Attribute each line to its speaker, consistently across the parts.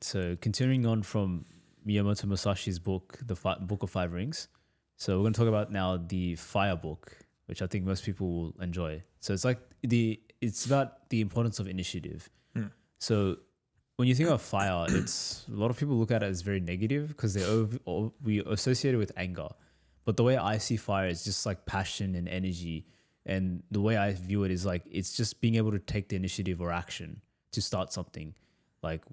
Speaker 1: So continuing on from Miyamoto Musashi's book, Book of Five Rings. So we're going to talk about now the Fire book, which I think most people will enjoy. So it's like it's about the importance of initiative. So when you think of fire, it's a lot of people look at it as very negative because we associate it with anger. But the way I see fire is just like passion and energy. And the way I view it is like it's just being able to take the initiative or action to start something. Like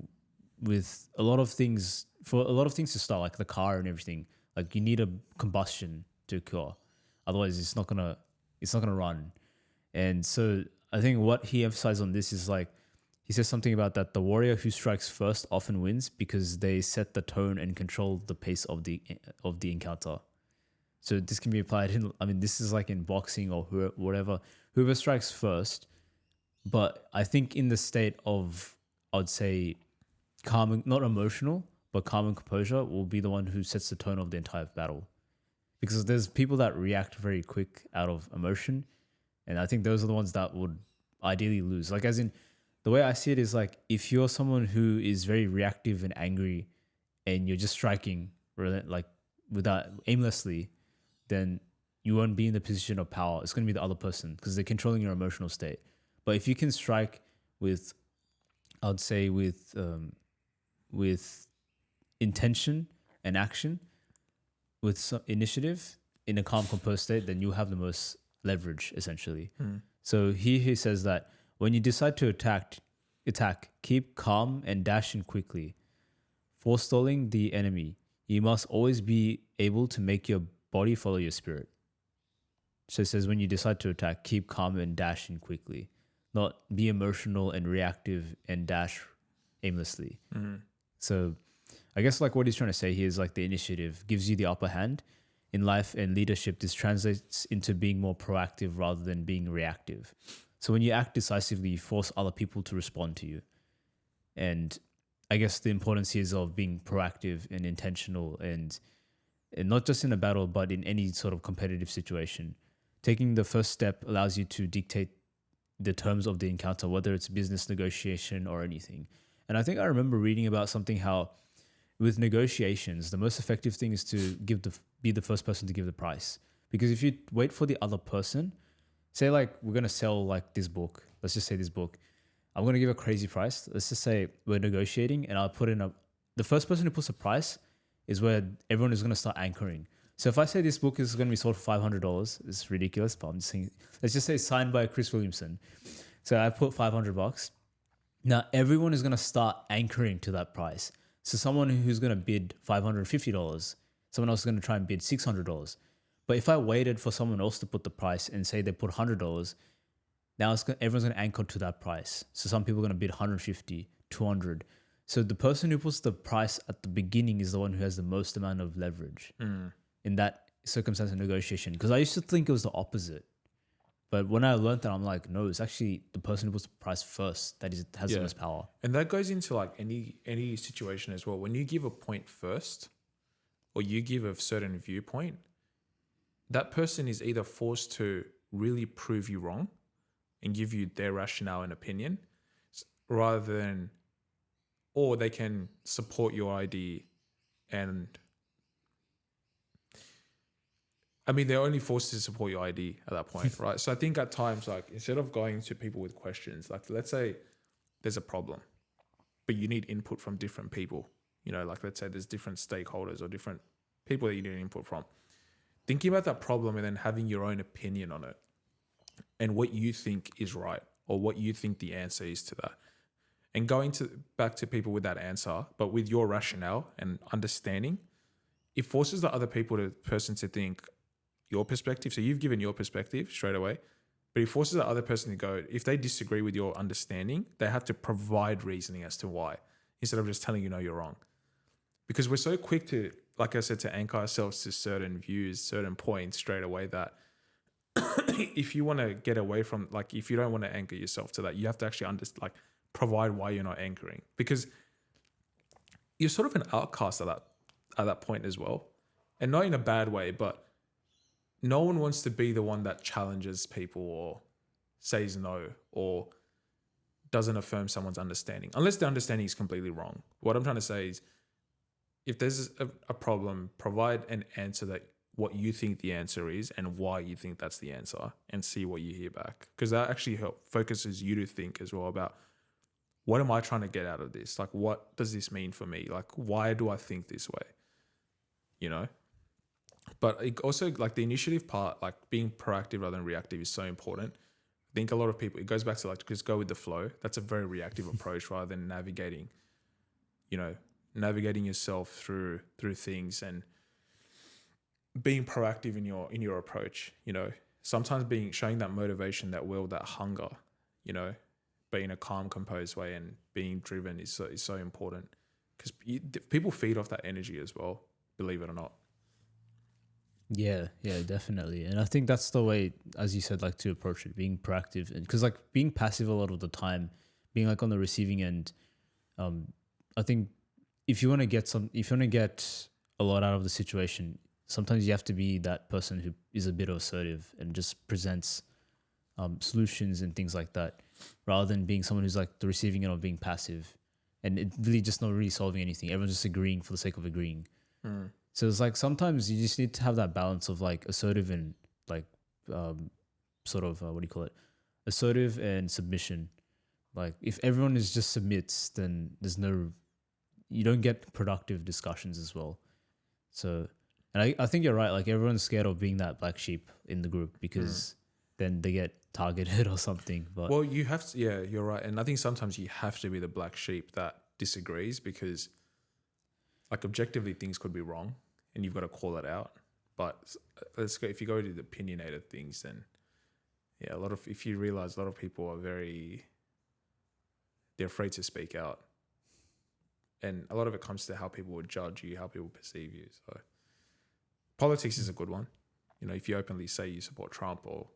Speaker 1: with a lot of things, for a lot of things to start, like the car and everything, like you need a combustion to occur. Otherwise it's not gonna run. And so I think what he emphasized on this is like he says something about that the warrior who strikes first often wins because they set the tone and control the pace of the encounter. So this can be applied in, I mean, this is like in boxing or whatever, whoever strikes first. But I think in the state of, I would say, calm, not emotional, but calm and composure will be the one who sets the tone of the entire battle. Because there's people that react very quick out of emotion. And I think those are the ones that would ideally lose. Like as in, the way I see it is like, if you're someone who is very reactive and angry and you're just striking like without aimlessly, then you won't be in the position of power. It's going to be the other person because they're controlling your emotional state. But if you can strike with, I would say with intention and action, with some initiative in a calm, composed state, then you have the most leverage essentially. So he says that when you decide to attack, keep calm and dash in quickly. Forestalling the enemy, you must always be able to make your body follow your spirit. So it says when you decide to attack, keep calm and dash in quickly. Not be emotional and reactive and dash aimlessly. So I guess like what he's trying to say here is like the initiative gives you the upper hand. In life and leadership, this translates into being more proactive rather than being reactive. So when you act decisively, you force other people to respond to you. And I guess the importance here is of being proactive and intentional and not just in a battle, but in any sort of competitive situation. Taking the first step allows you to dictate the terms of the encounter, whether it's business negotiation or anything. And I think I remember reading about something how with negotiations, the most effective thing is to be the first person to give the price. Because if you wait for the other person, say like we're going to sell like this book, let's just say this book, I'm going to give a crazy price. Let's just say we're negotiating and I'll put in the first person who puts a price is where everyone is going to start anchoring. So if I say this book is going to be sold for $500, it's ridiculous, but I'm just saying, let's just say signed by Chris Williamson. So I put $500. Now everyone is going to start anchoring to that price. So someone who's going to bid $550, someone else is going to try and bid $600. But if I waited for someone else to put the price and say they put $100, now everyone's going to anchor to that price. So some people are going to bid 150, 200. So the person who puts the price at the beginning is the one who has the most amount of leverage in that circumstance of negotiation. Because I used to think it was the opposite. But when I learned that, I'm like, no, it's actually the person who puts the price first that has the most power.
Speaker 2: And that goes into like any situation as well. When you give a point first or you give a certain viewpoint, that person is either forced to really prove you wrong and give you their rationale and opinion rather than, or they can support your idea and I mean, they're only forced to support your idea at that point, right? So I think at times, like instead of going to people with questions, like let's say there's a problem, but you need input from different people, you know, like let's say there's different stakeholders or different people that you need input from. Thinking about that problem and then having your own opinion on it and what you think is right or what you think the answer is to that. And going back to people with that answer, but with your rationale and understanding, it forces the other person to think your perspective. So you've given your perspective straight away, but it forces the other person to go, if they disagree with your understanding, they have to provide reasoning as to why, instead of just telling you, no, you're wrong. Because we're so quick to, like I said, to anchor ourselves to certain views, certain points straight away that if you want to get away from, like, if you don't want to anchor yourself to that, you have to actually provide why you're not anchoring, because you're sort of an outcast at that point as well. And not in a bad way, but no one wants to be the one that challenges people or says no or doesn't affirm someone's understanding, unless the understanding is completely wrong. What I'm trying to say is, if there's a problem, provide an answer that what you think the answer is and why you think that's the answer, and see what you hear back. Because that actually focuses you to think as well about, what am I trying to get out of this? Like, what does this mean for me? Like, why do I think this way? You know? But it also, like, the initiative part, like being proactive rather than reactive, is so important. I think a lot of people, it goes back to like, just go with the flow. That's a very reactive approach rather than navigating yourself through things, and being proactive in your approach. Sometimes showing that motivation, that will, that hunger, but in a calm, composed way, and being driven is so important, because people feed off that energy as well, believe it or not.
Speaker 1: Yeah, definitely. And I think that's the way, as you said, like, to approach it, being proactive. Because like being passive a lot of the time, being like on the receiving end, I think if you want to get a lot out of the situation, sometimes you have to be that person who is a bit assertive and just presents solutions and things like that, rather than being someone who's like the receiving end of being passive, and it really just not really solving anything. Everyone's just agreeing for the sake of agreeing. So it's like sometimes you just need to have that balance of like assertive and like sort of what do you call it? Assertive and submission. Like if everyone is just submits, then you don't get productive discussions as well. So, and I think you're right. Like everyone's scared of being that black sheep in the group, because then they get targeted or something. But
Speaker 2: well, you have to, yeah, you're right. And I think sometimes you have to be the black sheep that disagrees, because like objectively things could be wrong and you've got to call it out. But if you go to the opinionated things, then yeah, if you realize a lot of people are they're afraid to speak out. And a lot of it comes to how people would judge you, how people perceive you. So politics is a good one. If you openly say you support Trump, or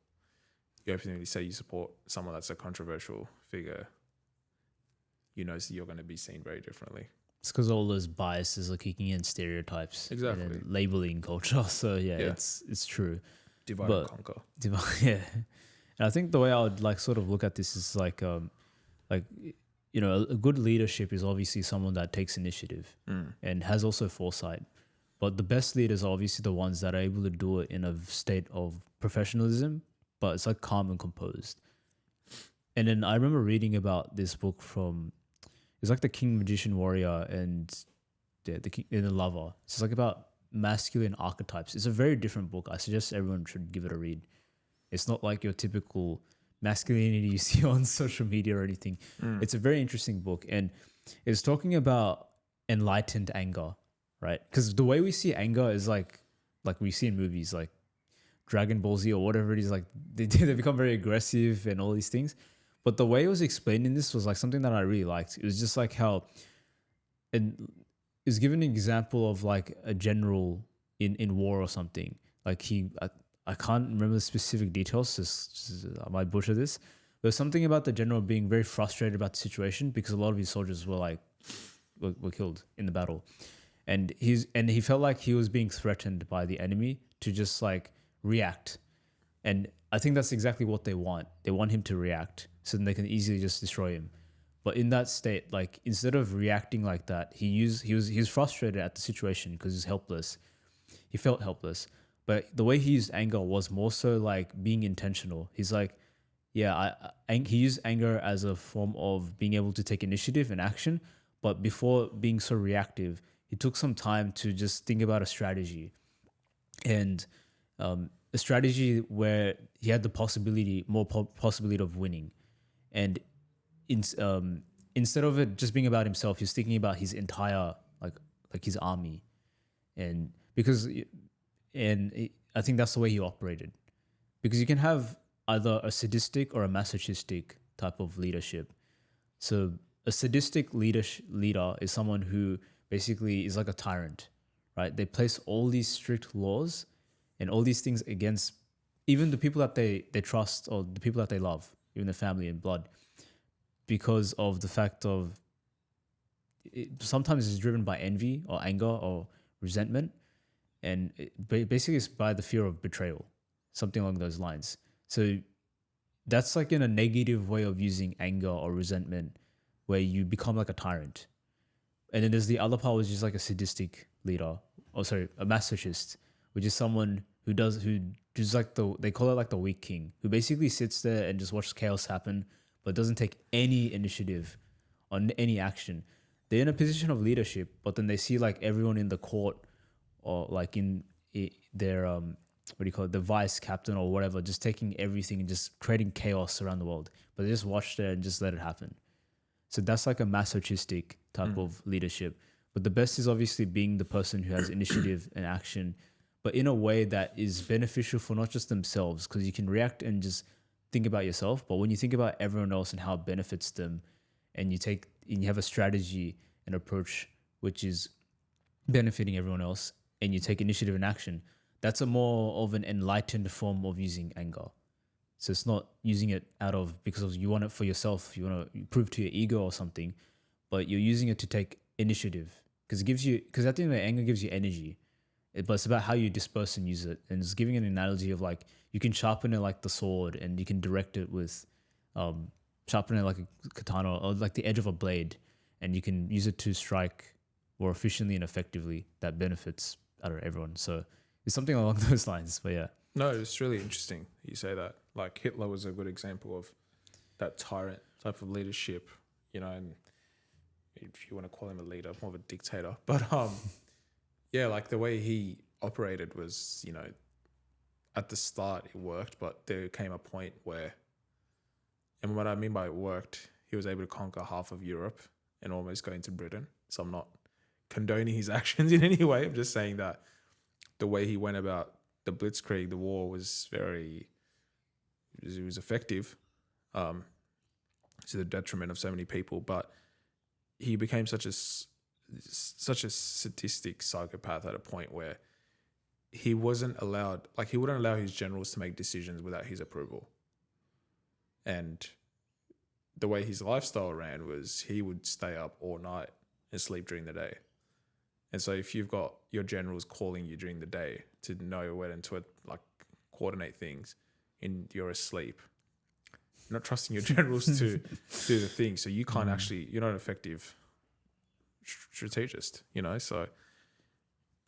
Speaker 2: you openly say you support someone that's a controversial figure, so you're going to be seen very differently.
Speaker 1: it's because all those biases are kicking in, stereotypes,
Speaker 2: Exactly,
Speaker 1: and then labeling culture. So yeah. It's true.
Speaker 2: Divide and conquer.
Speaker 1: Yeah, and I think the way I would like sort of look at this is like a good leadership is obviously someone that takes initiative and has also foresight. But the best leaders are obviously the ones that are able to do it in a state of professionalism, but it's like calm and composed. And then I remember reading about this book it's like the King, Magician, Warrior, and the King and the Lover. It's like about masculine archetypes. It's a very different book. I suggest everyone should give it a read. It's not like your typical masculinity you see on social media or anything. It's a very interesting book, and it's talking about enlightened anger, right? Because the way we see anger is like we see in movies like Dragon Ball Z or whatever it is. Like they become very aggressive and all these things. But the way it was explained in this was like something that I really liked. It was just like how, and is given an example of like a general in war or something. Like I can't remember the specific details, I might butcher this. There's something about the general being very frustrated about the situation because a lot of his soldiers were killed in the battle. And he felt like he was being threatened by the enemy to just like react. And I think that's exactly what they want. They want him to react so then they can easily just destroy him. But in that state, like instead of reacting like that, he was frustrated at the situation because he's helpless. He felt helpless. But the way he used anger was more so like being intentional. He's like, yeah, he used anger as a form of being able to take initiative and action. But before being so reactive, he took some time to just think about a strategy. And a strategy where he had the possibility of winning. And instead of it just being about himself, he's thinking about his entire like his army. And I think that's the way he operated. Because you can have either a sadistic or a masochistic type of leadership. So a sadistic leader is someone who basically is like a tyrant, right? They place all these strict laws and all these things against even the people that they trust or the people that they love, even their family and blood, because of the fact of sometimes it's driven by envy or anger or resentment. And basically it's by the fear of betrayal, something along those lines. So that's like in a negative way of using anger or resentment, where you become like a tyrant. And then there's the other part, which is like a sadistic leader, or sorry, a masochist, which is someone who does like they call it like the weak king, who basically sits there and just watches chaos happen, but doesn't take any initiative on any action. They're in a position of leadership, but then they see like everyone in the court or like in their what do you call it, the vice captain or whatever, just taking everything and just creating chaos around the world. But they just watch there and just let it happen. So that's like a masochistic type of leadership. But the best is obviously being the person who has initiative and action, but in a way that is beneficial for not just themselves, because you can react and just think about yourself. But when you think about everyone else and how it benefits them, and you have a strategy and approach which is benefiting everyone else, and you take initiative and action, that's a more of an enlightened form of using anger. So it's not using it out of because you want it for yourself, you want to prove to your ego or something, but you're using it to take initiative because at the end of the day, anger gives you energy, but it's about how you disperse and use it. And it's giving an analogy of like you can sharpen it like the sword, and you can direct it with sharpen it like a katana or like the edge of a blade, and you can use it to strike more efficiently and effectively that benefits out of everyone. So it's something along those lines. But yeah.
Speaker 2: No, it's really interesting you say that. Like Hitler was a good example of that tyrant type of leadership, and if you want to call him a leader, more of a dictator. But yeah, like the way he operated was, at the start it worked, but there came a point where, and what I mean by it worked, he was able to conquer half of Europe and almost go into Britain. So I'm not condoning his actions in any way. I'm just saying that the way he went about the Blitzkrieg, the war, was it was effective, to the detriment of so many people. But he became such a sadistic psychopath at a point where he wouldn't allow his generals to make decisions without his approval. And the way his lifestyle ran was he would stay up all night and sleep during the day. And so if you've got your generals calling you during the day to know when to like coordinate things and you're asleep, you're not trusting your generals to do the thing. So you can't you're not an effective strategist, so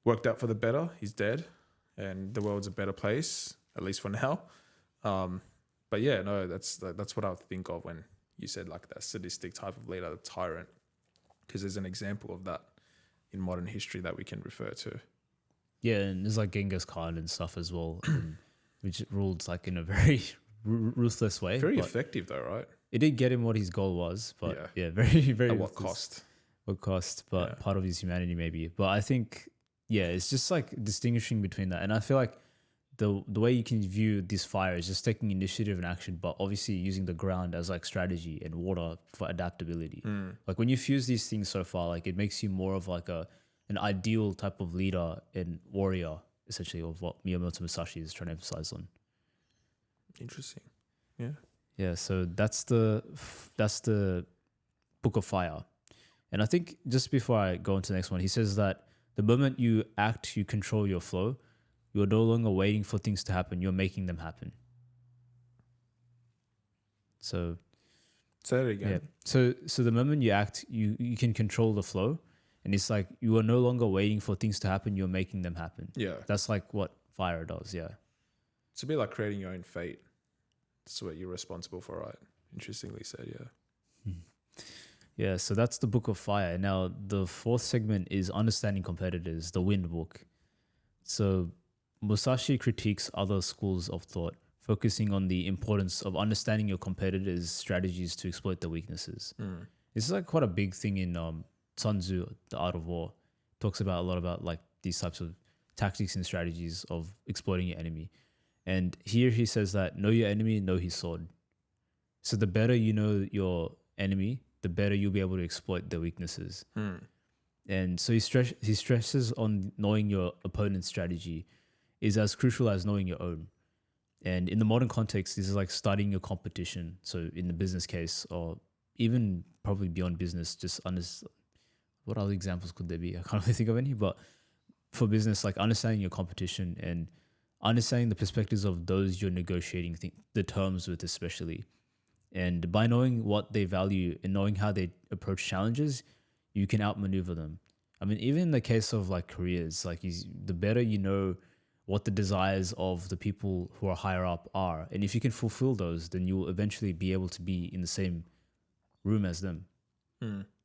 Speaker 2: worked out for the better. He's dead and the world's a better place, at least for now. But yeah, no, that's what I would think of when you said like that sadistic type of leader, the tyrant, because there's an example of that in modern history that we can refer to.
Speaker 1: Yeah, and there's like Genghis Khan and stuff as well, which ruled like in a very ruthless way.
Speaker 2: Very effective though, right?
Speaker 1: It did get him what his goal was, but yeah very, very
Speaker 2: at what cost?
Speaker 1: What cost, but part of his humanity maybe. But I think, it's just like distinguishing between that. And I feel like the way you can view this fire is just taking initiative and action, but obviously using the ground as like strategy and water for adaptability. Like when you fuse these things so far, like it makes you more of like an ideal type of leader and warrior, essentially, of what Miyamoto Musashi is trying to emphasize on.
Speaker 2: Interesting. Yeah.
Speaker 1: Yeah. So that's the Book of Fire. And I think just before I go into the next one, he says that the moment you act, you control your flow. You're no longer waiting for things to happen. You're making them happen. So
Speaker 2: say it again.
Speaker 1: Yeah. So the moment you act, you can control the flow. And it's like you are no longer waiting for things to happen. You're making them happen.
Speaker 2: Yeah.
Speaker 1: That's like what fire does. Yeah.
Speaker 2: It's a bit like creating your own fate. That's what you're responsible for, right? Interestingly said, yeah.
Speaker 1: Yeah, so that's the Book of Fire. Now, the fourth segment is Understanding Competitors, the Wind Book. So Musashi critiques other schools of thought, focusing on the importance of understanding your competitors' strategies to exploit their weaknesses. This is like quite a big thing in Sun Tzu, The Art of War. Talks about a lot about like these types of tactics and strategies of exploiting your enemy. And here he says that know your enemy, know his sword. So the better you know your enemy, the better you'll be able to exploit their weaknesses. And so he stresses on knowing your opponent's strategy is as crucial as knowing your own. And in the modern context, this is like studying your competition. So in the business case, or even probably beyond business, just what other examples could there be? I can't really think of any, but for business, like understanding your competition and understanding the perspectives of those you're negotiating the terms with, especially. And by knowing what they value and knowing how they approach challenges, you can outmaneuver them. I mean, even in the case of like careers, like the better you know what the desires of the people who are higher up are, and if you can fulfill those, then you will eventually be able to be in the same room as them.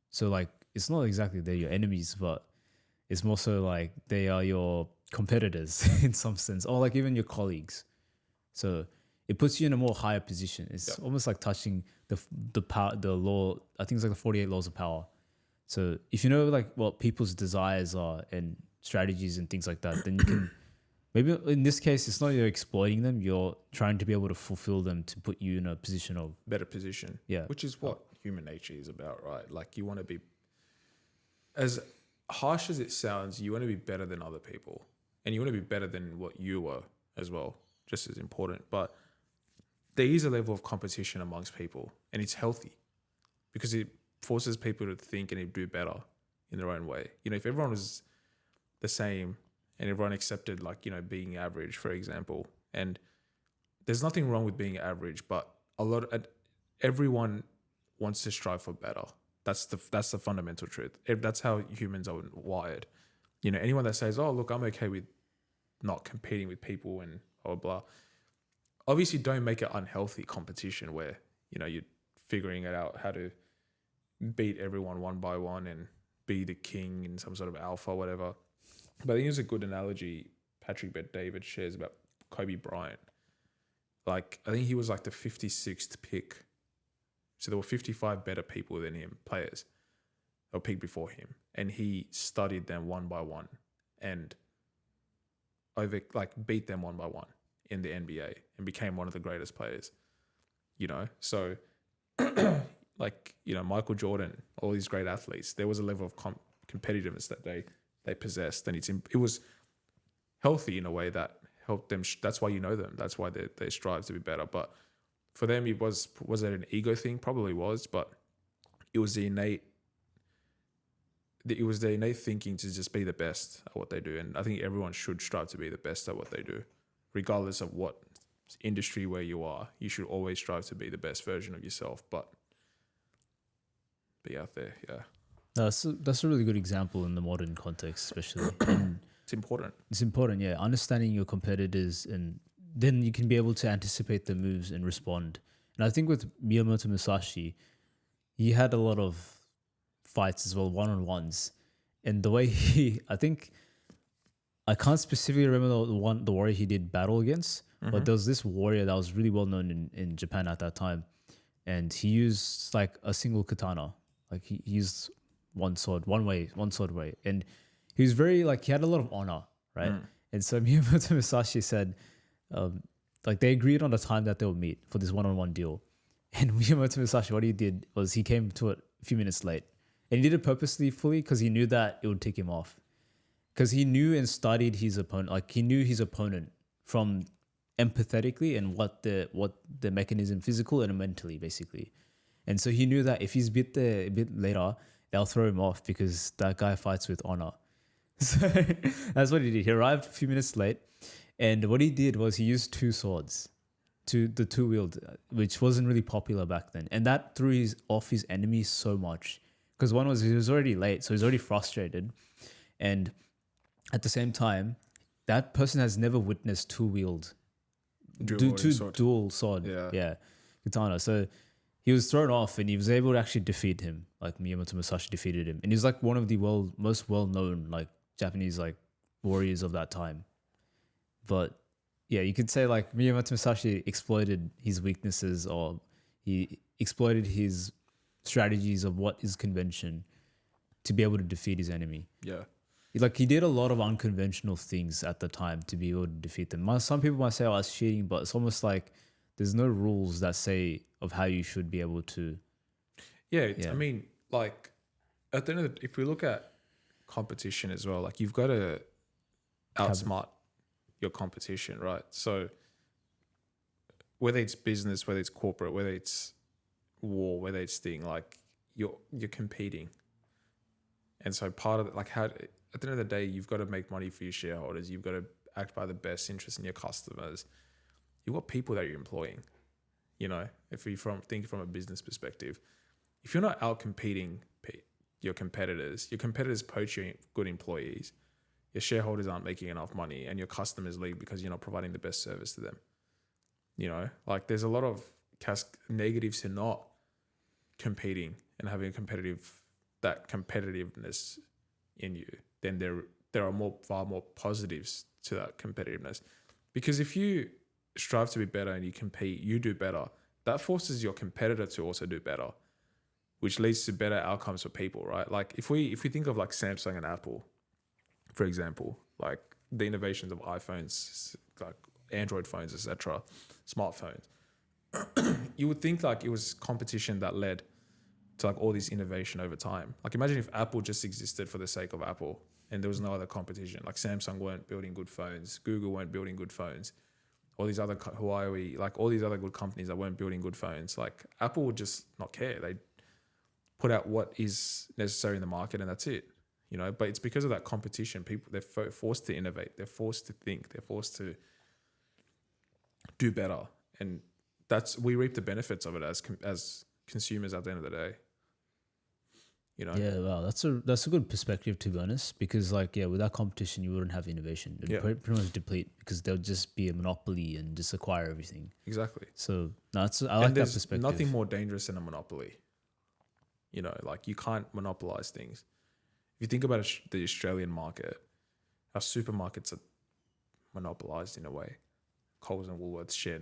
Speaker 1: So like, it's not exactly they're your enemies, but it's more so like they are your competitors in some sense, or like even your colleagues. So it puts you in a more higher position. It's almost like touching the power, the law. I think it's like the 48 laws of power. So if you know like what people's desires are and strategies and things like that, then you can maybe in this case it's not you're exploiting them. You're trying to be able to fulfill them to put you in a position of
Speaker 2: better position.
Speaker 1: Yeah,
Speaker 2: which is what human nature is about, right? Like you want to be, as harsh as it sounds, you want to be better than other people, and you want to be better than what you were as well. Just as important, but there is a level of competition amongst people, and it's healthy because it forces people to think and do better in their own way. You know, if everyone was the same and everyone accepted, like, you know, being average, for example, and there's nothing wrong with being average, but everyone wants to strive for better. That's the fundamental truth. That's how humans are wired. You know, anyone that says, "Oh, look, I'm okay with not competing with people," and blah, blah, blah. Obviously, don't make it unhealthy competition where, you know, you're figuring it out how to beat everyone one by one and be the king in some sort of alpha or whatever. But I think it's a good analogy Patrick Bet-David shares about Kobe Bryant. Like, I think he was like the 56th pick. So there were 55 better people than him, players, that were picked before him. And he studied them one by one and beat them one by one in the NBA and became one of the greatest players, you know? So like, you know, Michael Jordan, all these great athletes, there was a level of competitiveness that they possessed, and it was healthy in a way that helped them. That's why you know them. That's why they strive to be better. But for them, was it an ego thing? Probably was, but it was the innate thinking to just be the best at what they do. And I think everyone should strive to be the best at what they do, regardless of what industry where you are. You should always strive to be the best version of yourself, but be out there. Yeah.
Speaker 1: That's a really good example in the modern context, especially. And
Speaker 2: it's important.
Speaker 1: It's important, yeah. Understanding your competitors, and then you can be able to anticipate the moves and respond. And I think with Miyamoto Musashi, he had a lot of fights as well, one-on-ones. And the way I can't specifically remember the warrior he did battle against, but there was this warrior that was really well known in Japan at that time. And he used like a single katana. Like he used one sword way. And he was very like, he had a lot of honor, right? And so Miyamoto Musashi said, like they agreed on a time that they would meet for this one-on-one deal. And Miyamoto Musashi, what he did was he came to it a few minutes late. And he did it purposely fully because he knew that it would tick him off. Because he knew and studied his opponent. Like he knew his opponent from empathetically and what the mechanism, physical and mentally, basically. And so he knew that if he's a bit later, they'll throw him off because that guy fights with honor. So that's what he did. He arrived a few minutes late. And what he did was he used two swords, the two-wheeled, which wasn't really popular back then. And that threw off his enemies so much. Because one was he was already late, so he's already frustrated. And at the same time, that person has never witnessed two-wheeled, dual sword. Yeah, katana. So he was thrown off and he was able to actually defeat him. Like Miyamoto Musashi defeated him. And he was like one of the most well-known like Japanese like warriors of that time. But yeah, you could say like Miyamoto Musashi exploited his weaknesses, or he exploited his strategies of what is convention to be able to defeat his enemy.
Speaker 2: Yeah.
Speaker 1: Like he did a lot of unconventional things at the time to be able to defeat them. Some people might say, "Oh, it's cheating," but it's almost like there's no rules that say of how you should be able to.
Speaker 2: Yeah. I mean, like at the end of if we look at competition as well, like you've got to outsmart your competition, right? So whether it's business, whether it's corporate, whether it's war, whether it's thing, like you're competing. And so part of it, like at the end of the day, you've got to make money for your shareholders. You've got to act by the best interest in your customers, you've got people that you're employing. You know, if you think from a business perspective, if you're not out competing your competitors poach your good employees, your shareholders aren't making enough money, and your customers leave because you're not providing the best service to them. You know, like there's a lot of negatives to not competing and having that competitiveness in you. Then there are far more positives to that competitiveness, because if you strive to be better and you compete, you do better. That forces your competitor to also do better, which leads to better outcomes for people, right? Like if we think of like Samsung and Apple, for example, like the innovations of iPhones, like Android phones, etc., smartphones, you would think like it was competition that led to like all this innovation over time. Like imagine if Apple just existed for the sake of Apple and there was no other competition. Like Samsung weren't building good phones, Google weren't building good phones, all these other Huawei, like all these other good companies that weren't building good phones. Like Apple would just not care. They put out what is necessary in the market and that's it, you know. But it's because of that competition, people, they're forced to innovate, they're forced to think, they're forced to do better, and we reap the benefits of it as consumers at the end of the day, you know.
Speaker 1: Yeah, wow, that's a good perspective, to be honest, because like, yeah, without competition you wouldn't have innovation. It'd pretty much deplete, because there'll just be a monopoly and just acquire everything.
Speaker 2: Exactly.
Speaker 1: So no, I like that perspective.
Speaker 2: Nothing more dangerous than a monopoly. You know, like you can't monopolize things. If you think about the Australian market, our supermarkets are monopolized in a way. Coles and Woolworths share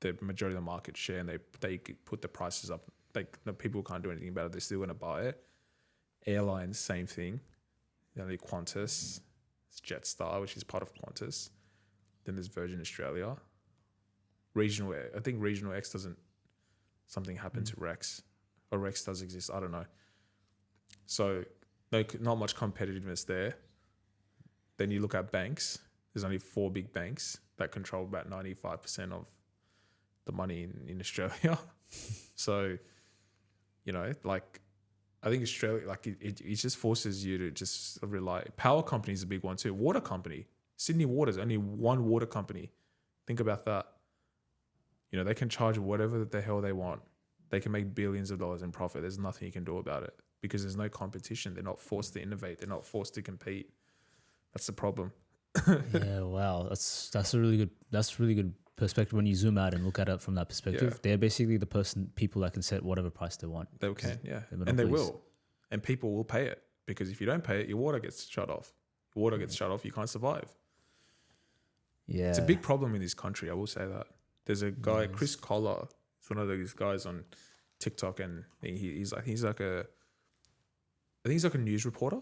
Speaker 2: the majority of the market share, and they put the prices up. People can't do anything about it. They're still going to buy it. Airlines, same thing. You know, Qantas, it's Jetstar, which is part of Qantas. Then there's Virgin Australia. I think Regional X something happened to Rex. Or Rex does exist, I don't know. So not much competitiveness there. Then you look at banks. There's only 4 big banks that control about 95% of the money in Australia. So, you know, like I think Australia, like it just forces you to just rely. Power company is a big one too. Water company. Sydney Water's only one water company. Think about that. You know, they can charge whatever the hell they want. They can make billions of dollars in profit. There's nothing you can do about it because there's no competition. They're not forced to innovate. They're not forced to compete. That's the problem.
Speaker 1: Yeah, wow, that's a really good perspective when you zoom out and look at it from that perspective. Yeah. They're basically people that can set whatever price they want.
Speaker 2: They can, yeah, and they will, and people will pay it, because if you don't pay it, your water gets shut off. Your water gets shut off, you can't survive. Yeah, it's a big problem in this country. I will say that. There's a guy, Chris Kohler. He's one of those guys on TikTok, and he's like a news reporter,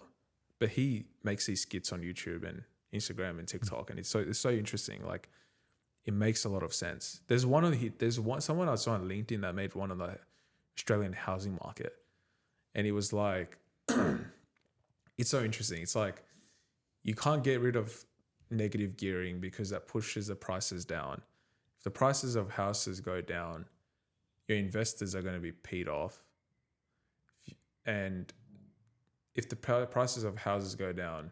Speaker 2: but he makes these skits on YouTube and Instagram and TikTok, and it's so interesting. Like, it makes a lot of sense. There's someone I saw on LinkedIn that made one on the Australian housing market, and it was like, it's so interesting. It's like you can't get rid of negative gearing because that pushes the prices down. If the prices of houses go down, your investors are going to be peed off, and if the prices of houses go down,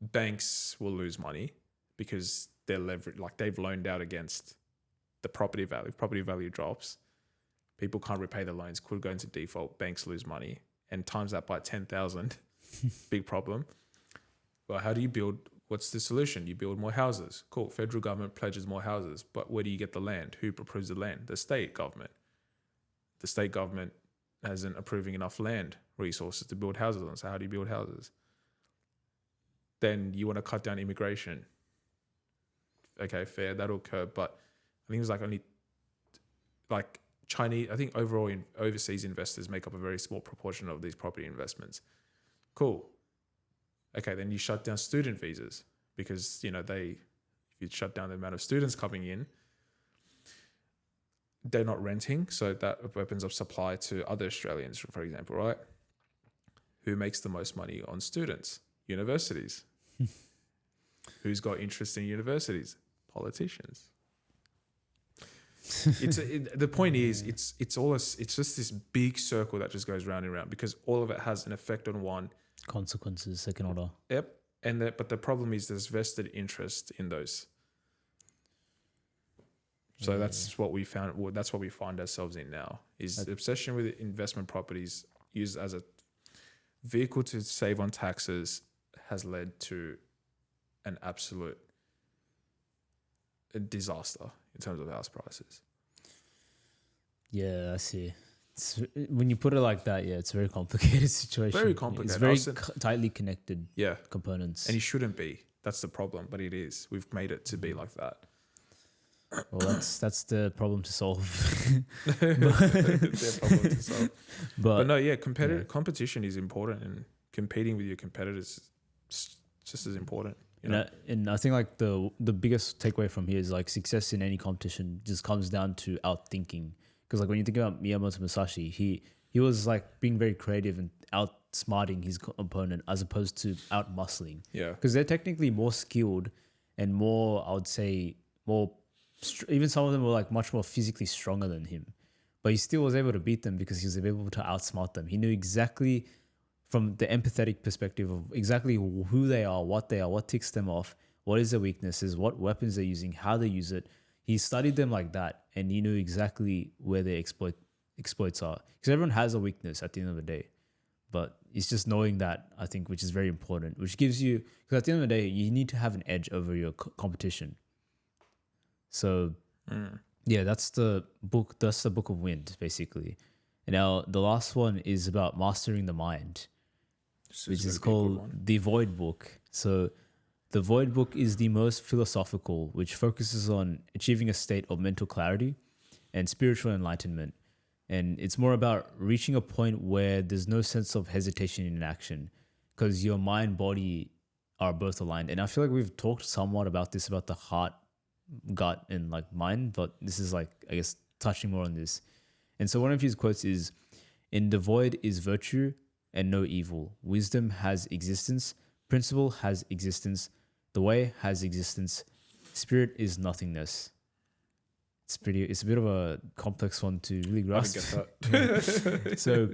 Speaker 2: banks will lose money because they're leveraged, like they've loaned out against the property value. Property value drops. People can't repay the loans, could go into default. Banks lose money, and times that by 10,000, big problem. Well, how do you build? What's the solution? You build more houses. Cool. Federal government pledges more houses, but where do you get the land? Who approves the land? The state government. The state government hasn't approving enough land resources to build houses on. So how do you build houses? Then you want to cut down immigration. Okay, fair, that'll occur. But I think it was like only like Chinese, I think overall overseas investors make up a very small proportion of these property investments. Cool. Okay, then you shut down student visas because, you know, if you shut down the amount of students coming in, they're not renting. So that opens up supply to other Australians, for example, right? Who makes the most money on students? Universities. Who's got interest in universities? Politicians. The point is, it's just this big circle that just goes round and round because all of it has an effect on one.
Speaker 1: Consequences, second order.
Speaker 2: Yep. But the problem is there's vested interest in those. So that's what we found. Well, that's what we find ourselves in now. Is the obsession with investment properties used as a vehicle to save on taxes has led to an absolute disaster in terms of house prices.
Speaker 1: Yeah, I see. When you put it like that, yeah, it's a very complicated situation.
Speaker 2: Very complicated.
Speaker 1: It's very tightly connected components.
Speaker 2: And it shouldn't be. That's the problem, but it is. We've made it to be like that.
Speaker 1: Well, that's the problem to solve.
Speaker 2: Their problem to solve. But no, yeah, competition is important, and competing with your competitors is just as important. You know?
Speaker 1: And I think like the biggest takeaway from here is like success in any competition just comes down to outthinking. Because like when you think about Miyamoto Musashi, he was like being very creative and outsmarting his opponent as opposed to outmuscling.
Speaker 2: Yeah.
Speaker 1: Because they're technically more skilled and more, I would say, more. Even some of them were like much more physically stronger than him, but he still was able to beat them because he was able to outsmart them. He knew exactly from the empathetic perspective of exactly who they are, what ticks them off, what is their weaknesses, what weapons they're using, how they use it. He studied them like that, and he knew exactly where their exploits are. Because everyone has a weakness at the end of the day, but it's just knowing that, I think, which is very important, which gives you, because at the end of the day, you need to have an edge over your competition. So, yeah, that's the book. That's the Book of Wind, basically. And now the last one is about mastering the mind, which is called the Void Book. So, the Void Book is the most philosophical, which focuses on achieving a state of mental clarity and spiritual enlightenment. And it's more about reaching a point where there's no sense of hesitation in action, because your mind, body are both aligned. And I feel like we've talked somewhat about this, about the heart, gut, and like mind, but this is like, I guess, touching more on this. And so one of his quotes is, "In the void is virtue and no evil. Wisdom has existence. Principle has existence. The way has existence. Spirit is nothingness." It's a bit of a complex one to really grasp.
Speaker 2: I get that.
Speaker 1: So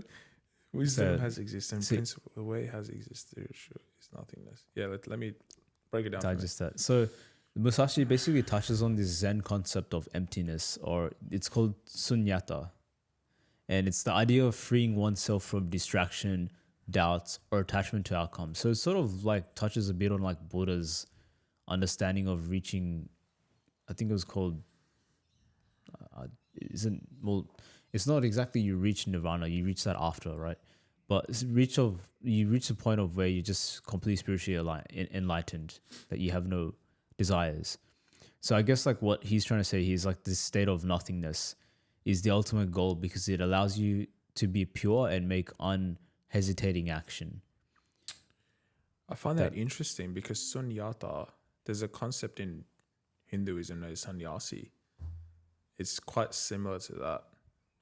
Speaker 2: wisdom has existence. Principle, the way has existence. Is nothingness. Yeah, let me break it down.
Speaker 1: Digest that. So Musashi basically touches on this Zen concept of emptiness, or it's called sunyata. And it's the idea of freeing oneself from distraction, doubts, or attachment to outcomes. So it sort of like touches a bit on like Buddha's understanding of reaching, I think it was called, it's not exactly you reach nirvana, you reach that after, right? But it's you reach the point of where you're just completely spiritually enlightened, that you have no desires. So I guess like what he's trying to say here is like this state of nothingness is the ultimate goal, because it allows you to be pure and make unhesitating action.
Speaker 2: I find that interesting because sunyata, there's a concept in Hinduism known as sannyasi. It's quite similar to that,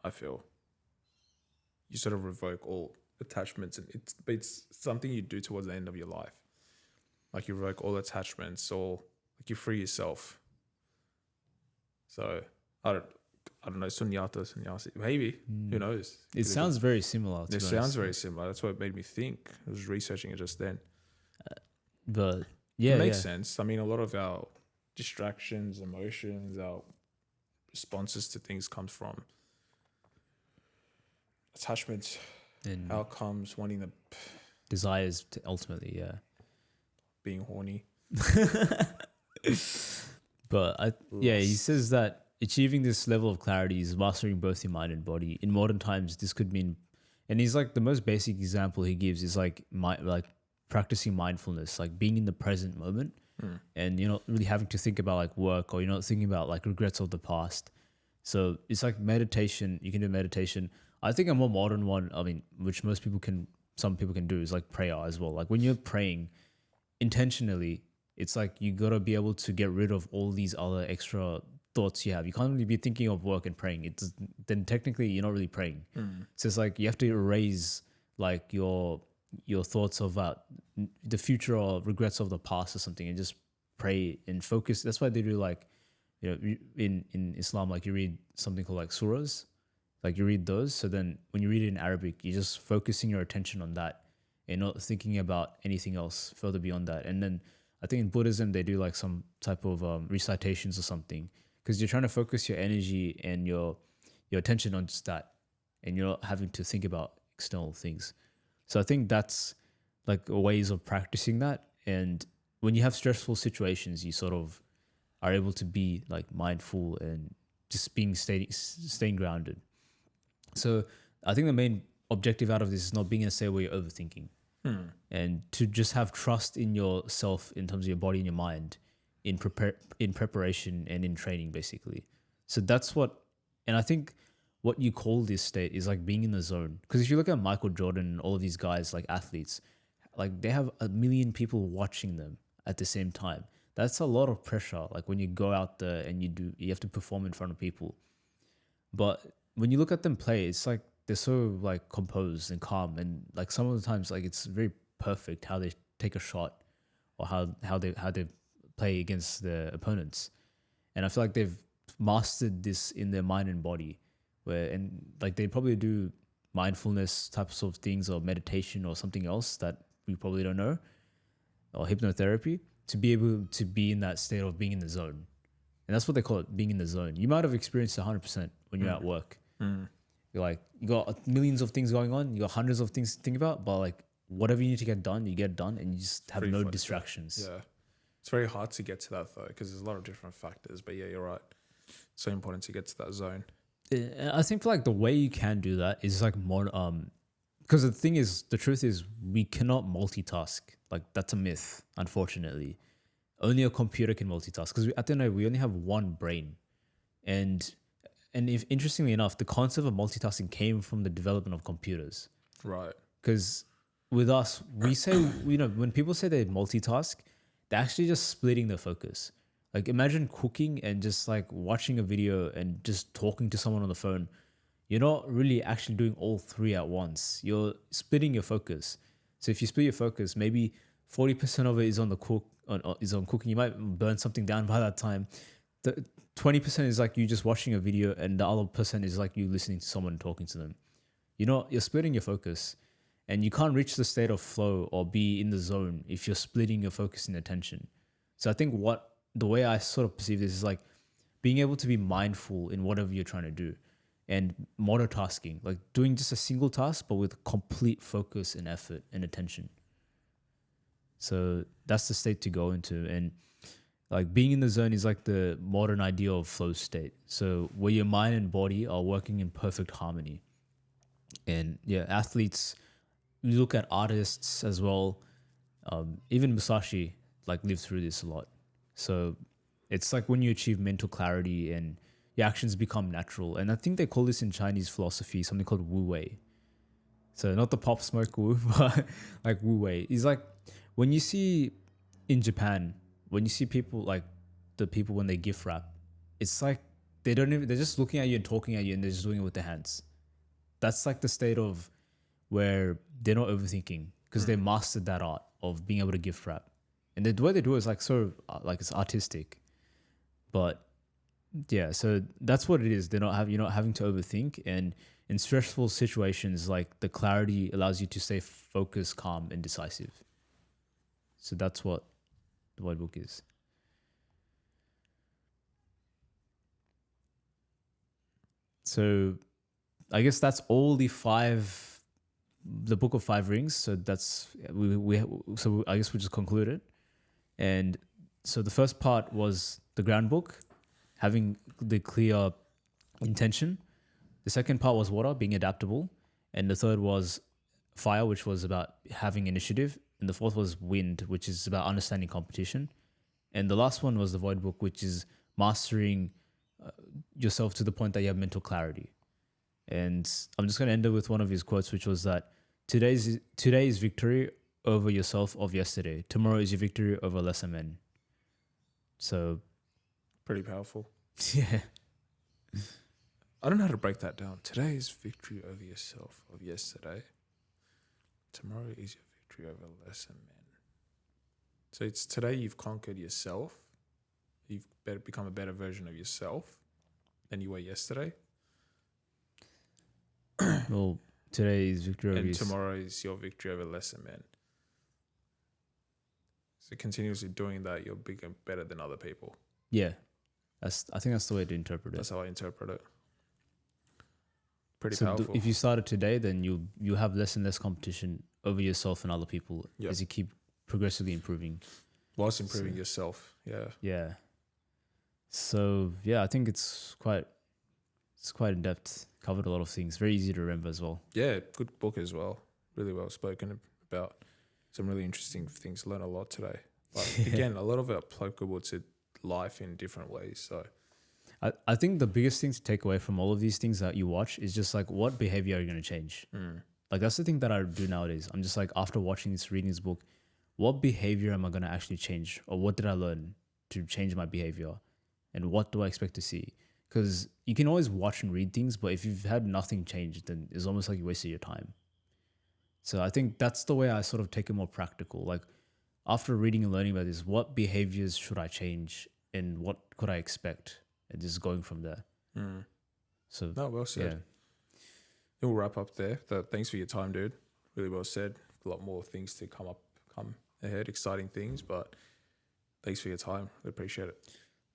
Speaker 2: I feel. You sort of revoke all attachments, and it's something you do towards the end of your life. Like you revoke all attachments, or like you free yourself. So I don't know, sunyata, sannyasi. Maybe. Who knows?
Speaker 1: It sounds very similar.
Speaker 2: It sounds very similar. That's what it made me think. I was researching it just then.
Speaker 1: But yeah,
Speaker 2: it makes sense. I mean, a lot of our distractions, emotions, our responses to things comes from attachment, and outcomes, wanting the
Speaker 1: desires to ultimately,
Speaker 2: being horny.
Speaker 1: But he says that achieving this level of clarity is mastering both your mind and body. In modern times, this could mean, and he's like, the most basic example he gives is like practicing mindfulness, like being in the present moment. And you're not really having to think about like work, or you're not thinking about like regrets of the past. So it's like meditation. You can do meditation. I think a more modern one, I mean, which some people can do, is like prayer as well. Like when you're praying intentionally, it's like you got to be able to get rid of all these other extra thoughts you have. You can't really be thinking of work and praying. Then technically you're not really praying. So it's like you have to erase like your thoughts about the future or regrets of the past or something, and just pray and focus. That's why they do like, in Islam, like you read something called like surahs, like you read those. So then when you read it in Arabic, you're just focusing your attention on that and not thinking about anything else further beyond that. And then I think in Buddhism, they do like some type of recitations or something, because you're trying to focus your energy and your attention on just that, and you're not having to think about external things. So I think that's like ways of practicing that. And when you have stressful situations, you sort of are able to be like mindful and just staying grounded. So I think the main objective out of this is not being in a state where you're overthinking, and to just have trust in yourself in terms of your body and your mind in preparation and in training, basically. So that's what, and I think what you call this state is like being in the zone. Because if you look at Michael Jordan and all of these guys, like athletes, like they have a million people watching them at the same time. That's a lot of pressure. Like when you go out there and you have to perform in front of people. But when you look at them play, it's like they're so like composed and calm, and like some of the times like it's very perfect how they take a shot or how they play against their opponents. And I feel like they've mastered this in their mind and body, and like they probably do mindfulness types of things or meditation or something else that we probably don't know, or hypnotherapy, to be able to be in that state of being in the zone. And that's what they call it, being in the zone. You might have experienced 100% when you're at work. You're like, you got millions of things going on, you got hundreds of things to think about, but like whatever you need to get done, you get done, and you just have no distractions.
Speaker 2: Yeah. It's very hard to get to that though, because there's a lot of different factors. But yeah, you're right. It's so important to get to that zone.
Speaker 1: And I think like the way you can do that is like more, because the truth is we cannot multitask. Like that's a myth, unfortunately. Only a computer can multitask, because at the end of the day, we only have one brain. And if interestingly enough, the concept of multitasking came from the development of computers.
Speaker 2: Right.
Speaker 1: Because with us, we say, when people say they multitask, they're actually just splitting their focus. Like imagine cooking and just like watching a video and just talking to someone on the phone. You're not really actually doing all three at once. You're splitting your focus. So if you split your focus, maybe 40% of it is on the is on cooking. You might burn something down by that time. The 20% is like you just watching a video, and the other percent is like you listening to someone and talking to them. You're splitting your focus, and you can't reach the state of flow or be in the zone if you're splitting your focus and attention. So I think the way I sort of perceive this is like being able to be mindful in whatever you're trying to do, and monotasking, like doing just a single task, but with complete focus and effort and attention. So that's the state to go into. And like being in the zone is like the modern idea of flow state. So where your mind and body are working in perfect harmony. And yeah, athletes, you look at artists as well. Even Musashi like lived through this a lot. So it's like when you achieve mental clarity and your actions become natural. And I think they call this in Chinese philosophy something called Wu Wei. So not the pop smoke Wu, but like Wu Wei. It's like when you see in Japan, when you see people like the people when they gift wrap, it's like they're just looking at you and talking at you, and they're just doing it with their hands. That's like the state of where they're not overthinking, because they mastered that art of being able to gift wrap. And the way they do it is like sort of like it's artistic. But yeah, so that's what it is. You're not having to overthink, and in stressful situations, like the clarity allows you to stay focused, calm, and decisive. So that's what the White Book is. So I guess that's all the Book of Five Rings. So that's so I guess we just concluded. And so the first part was the ground book, having the clear intention. The second part was water, being adaptable. And the third was fire, which was about having initiative. And the fourth was wind, which is about understanding competition. And the last one was the void book, which is mastering yourself to the point that you have mental clarity. And I'm just going to end it with one of his quotes, which was that today is victory over yourself of yesterday. Tomorrow is your victory over lesser men. So
Speaker 2: pretty powerful.
Speaker 1: Yeah.
Speaker 2: I don't know how to break that down. Today is victory over yourself of yesterday. Tomorrow is your victory over lesser men. So it's today you've conquered yourself, you've better become a better version of yourself than you were yesterday.
Speaker 1: Well, today is victory over
Speaker 2: And
Speaker 1: his-
Speaker 2: tomorrow is your victory over lesser men. So continuously doing that, you'll become better than other people.
Speaker 1: Yeah. I think that's the way to interpret it.
Speaker 2: That's how I interpret it. Pretty
Speaker 1: So
Speaker 2: powerful.
Speaker 1: if you started today, then you have less and less competition over yourself and other people
Speaker 2: Yep.
Speaker 1: as you keep progressively improving.
Speaker 2: Whilst improving yourself. Yeah.
Speaker 1: Yeah. So yeah, I think it's quite in depth. Covered a lot of things. Very easy to remember as well.
Speaker 2: Yeah, good book as well. Really well spoken about. Some really interesting things. Learned a lot today. Like, again, a lot of it applicable to life in different ways. So
Speaker 1: I think the biggest thing to take away from all of these things that you watch is just like, what behavior are you going to change? Like, that's the thing that I do nowadays. I'm just like, after reading this book, what behavior am I going to actually change? Or what did I learn to change my behavior? And what do I expect to see? Because you can always watch and read things, but if you've had nothing change, then it's almost like you wasted your time. So I think that's the way I sort of take it more practical. Like, after reading and learning about this, what behaviors should I change and what could I expect? And just going from there. So,
Speaker 2: no, well said.
Speaker 1: yeah.
Speaker 2: We'll wrap up there. Thanks for your time, dude. Really well said. A lot more things to come ahead, exciting things, but thanks for your time. We appreciate it.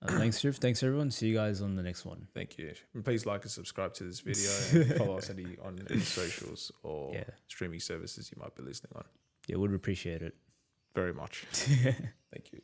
Speaker 1: Thanks, Shiv. Thanks, everyone. See you guys on the next one.
Speaker 2: Thank you. And please like and subscribe to this video and follow us on any socials or streaming services you might be listening on.
Speaker 1: Yeah, would appreciate it.
Speaker 2: Very much. Thank you.